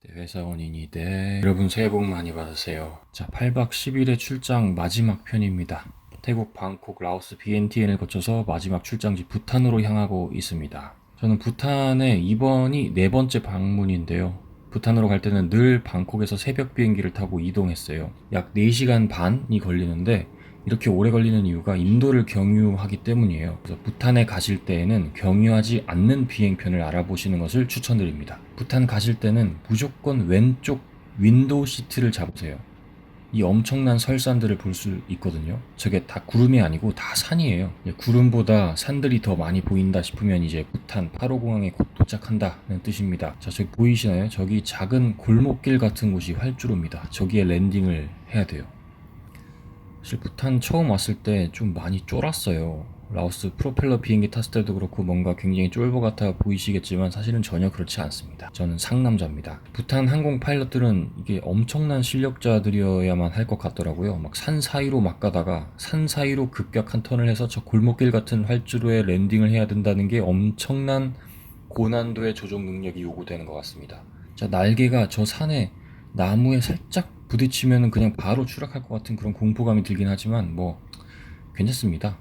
회사원인이 돼. 여러분 새해 복 많이 받으세요. 자, 8박 10일의 출장 마지막 편입니다. 태국 방콕, 라오스, 비엔티엔을 거쳐서 마지막 출장지 부탄으로 향하고 있습니다. 저는 부탄에 이번이 네 번째 방문인데요. 부탄으로 갈 때는 늘 방콕에서 새벽 비행기를 타고 이동했어요. 약 4시간 반이 걸리는데 이렇게 오래 걸리는 이유가 인도를 경유하기 때문이에요. 그래서 부탄에 가실 때에는 경유하지 않는 비행편을 알아보시는 것을 추천드립니다. 부탄 가실 때는 무조건 왼쪽 윈도우 시트를 잡으세요. 이 엄청난 설산들을 볼 수 있거든요. 저게 다 구름이 아니고 다 산이에요. 구름보다 산들이 더 많이 보인다 싶으면 이제 부탄 8호공항에 곧 도착한다는 뜻입니다. 자, 저기 보이시나요? 저기 작은 골목길 같은 곳이 활주로입니다. 저기에 랜딩을 해야 돼요. 사실 부탄 처음 왔을 때 좀 많이 쫄았어요. 라오스 프로펠러 비행기 탔을 때도 그렇고 뭔가 굉장히 쫄보 같아 보이시겠지만 사실은 전혀 그렇지 않습니다. 저는 상남자입니다. 부탄 항공 파일럿들은 이게 엄청난 실력자들이어야만 할 것 같더라고요. 막 산 사이로 막 가다가 산 사이로 급격한 턴을 해서 저 골목길 같은 활주로에 랜딩을 해야 된다는 게 엄청난 고난도의 조종 능력이 요구되는 것 같습니다. 자, 날개가 저 산에 나무에 살짝 부딪히면 그냥 바로 추락할 것 같은 그런 공포감이 들긴 하지만 뭐 괜찮습니다.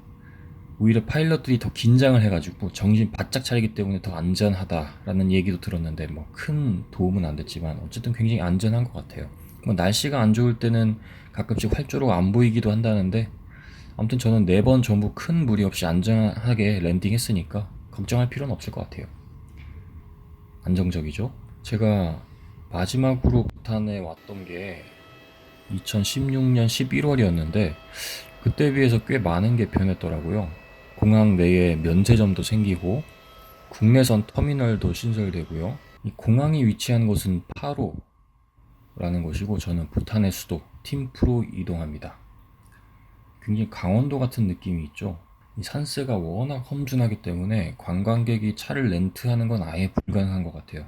오히려 파일럿들이 더 긴장을 해가지고 정신 바짝 차리기 때문에 더 안전하다라는 얘기도 들었는데 뭐 큰 도움은 안 됐지만 어쨌든 굉장히 안전한 것 같아요. 뭐 날씨가 안 좋을 때는 가끔씩 활주로가 안 보이기도 한다는데 아무튼 저는 4번 전부 큰 무리 없이 안전하게 랜딩했으니까 걱정할 필요는 없을 것 같아요. 안정적이죠. 제가 마지막으로 부탄에 왔던 게 2016년 11월이었는데 그때 비해서 꽤 많은 게 변했더라고요. 공항 내에 면세점도 생기고 국내선 터미널도 신설되고요. 이 공항이 위치한 곳은 파로라는 곳이고 저는 부탄의 수도 팀푸로 이동합니다. 굉장히 강원도 같은 느낌이 있죠. 이 산세가 워낙 험준하기 때문에 관광객이 차를 렌트하는 건 아예 불가능한 것 같아요.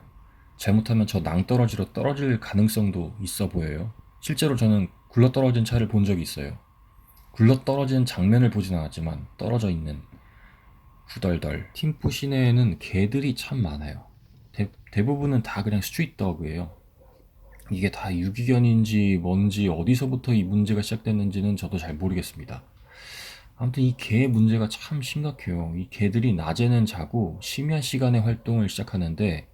잘못하면 저 낭떠러지로 떨어질 가능성도 있어 보여요. 실제로 저는 굴러떨어진 차를 본 적이 있어요. 굴러떨어지는 장면을 보진 않았지만 떨어져 있는 후덜덜. 팀푸 시내에는 개들이 참 많아요. 대부분은 다 그냥 스트리트더그예요. 이게 다 유기견인지 뭔지 어디서부터 이 문제가 시작됐는지는 저도 잘 모르겠습니다. 아무튼 이 개 문제가 참 심각해요. 이 개들이 낮에는 자고 심야 시간에 활동을 시작하는데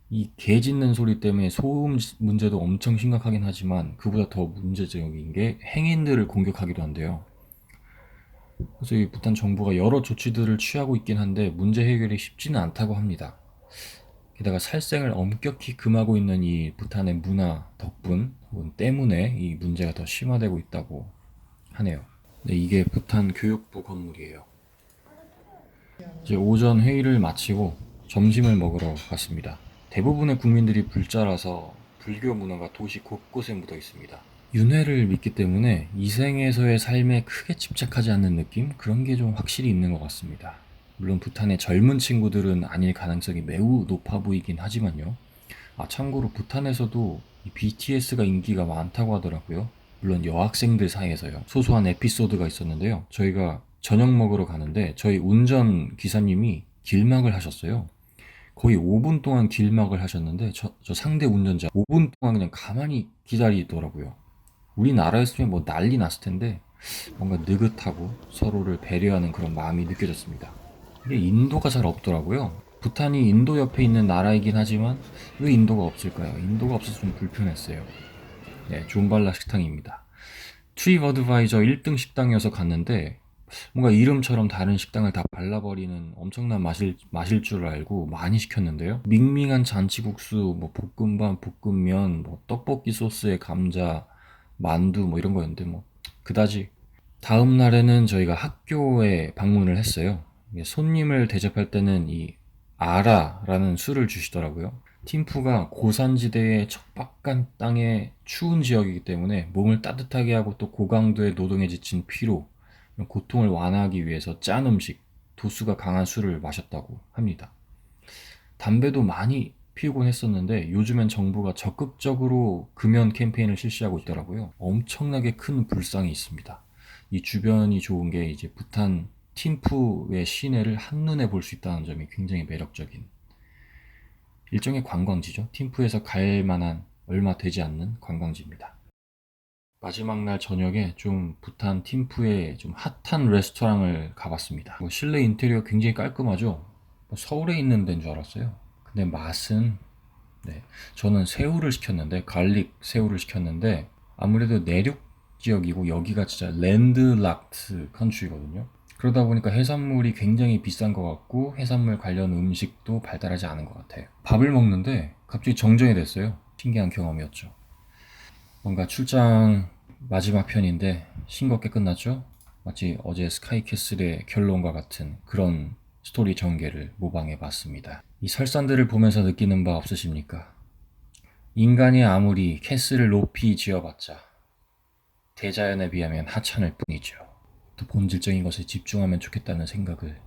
이 개 짖는 소리 때문에 소음 문제도 엄청 심각하긴 하지만 그보다 더 문제적인 게 행인들을 공격하기도 한대요. 그래서 이 부탄 정부가 여러 조치들을 취하고 있긴 한데 문제 해결이 쉽지는 않다고 합니다. 게다가 살생을 엄격히 금하고 있는 이 부탄의 문화 덕분 혹은 때문에 이 문제가 더 심화되고 있다고 하네요. 네, 이게 부탄 교육부 건물이에요. 이제 오전 회의를 마치고 점심을 먹으러 갔습니다. 대부분의 국민들이 불자라서 불교 문화가 도시 곳곳에 묻어 있습니다. 윤회를 믿기 때문에 이 생에서의 삶에 크게 집착하지 않는 느낌? 그런 게 좀 확실히 있는 것 같습니다. 물론 부탄의 젊은 친구들은 아닐 가능성이 매우 높아 보이긴 하지만요. 아, 참고로 부탄에서도 이 BTS가 인기가 많다고 하더라고요. 물론 여학생들 사이에서요. 소소한 에피소드가 있었는데요. 저희가 저녁 먹으러 가는데 저희 운전 기사님이 길막을 하셨어요. 거의 5분 동안 길막을 하셨는데 저 상대 운전자 5분 동안 그냥 가만히 기다리더라고요. 우리나라였으면 뭐 난리 났을 텐데 뭔가 느긋하고 서로를 배려하는 그런 마음이 느껴졌습니다. 이게 인도가 잘 없더라고요. 부탄이 인도 옆에 있는 나라이긴 하지만 왜 인도가 없을까요? 인도가 없어서 좀 불편했어요. 네, 존발라 식당입니다. 트립어드바이저 1등 식당이어서 갔는데 뭔가 이름처럼 다른 식당을 다 발라버리는 엄청난 맛일 줄 알고 많이 시켰는데요. 밍밍한 잔치국수, 뭐 볶음밥, 볶음면, 뭐 떡볶이 소스에 감자, 만두 뭐 이런 거였는데 뭐 그다지. 다음 날에는 저희가 학교에 방문을 했어요. 손님을 대접할 때는 이 아라라는 술을 주시더라고요. 팀푸가 고산지대의 척박한 땅의 추운 지역이기 때문에 몸을 따뜻하게 하고 또 고강도의 노동에 지친 피로, 고통을 완화하기 위해서 짠 음식, 도수가 강한 술을 마셨다고 합니다. 담배도 많이 피우곤 했었는데 요즘엔 정부가 적극적으로 금연 캠페인을 실시하고 있더라고요. 엄청나게 큰 불상이 있습니다. 이 주변이 좋은 게 이제 부탄 팀푸의 시내를 한눈에 볼 수 있다는 점이 굉장히 매력적인. 일종의 관광지죠. 팀푸에서 갈 만한 얼마 되지 않는 관광지입니다. 마지막 날 저녁에 좀 부탄 팀푸의 좀 핫한 레스토랑을 가봤습니다. 실내 인테리어 굉장히 깔끔하죠. 서울에 있는 데인 줄 알았어요. 근데 맛은 네, 저는 새우를 시켰는데 갈릭 새우를 시켰는데 아무래도 내륙 지역이고 여기가 진짜 랜드락트 컨트리거든요. 그러다 보니까 해산물이 굉장히 비싼 것 같고 해산물 관련 음식도 발달하지 않은 것 같아요. 밥을 먹는데 갑자기 정전이 됐어요. 신기한 경험이었죠. 뭔가 출장 마지막 편인데 싱겁게 끝났죠? 마치 어제 스카이캐슬의 결론과 같은 그런 스토리 전개를 모방해 봤습니다. 이 설산들을 보면서 느끼는 바 없으십니까? 인간이 아무리 캐슬을 높이 지어봤자 대자연에 비하면 하찮을 뿐이죠. 또 본질적인 것에 집중하면 좋겠다는 생각을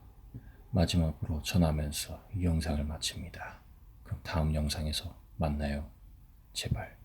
마지막으로 전하면서 이 영상을 마칩니다. 그럼 다음 영상에서 만나요. 제발.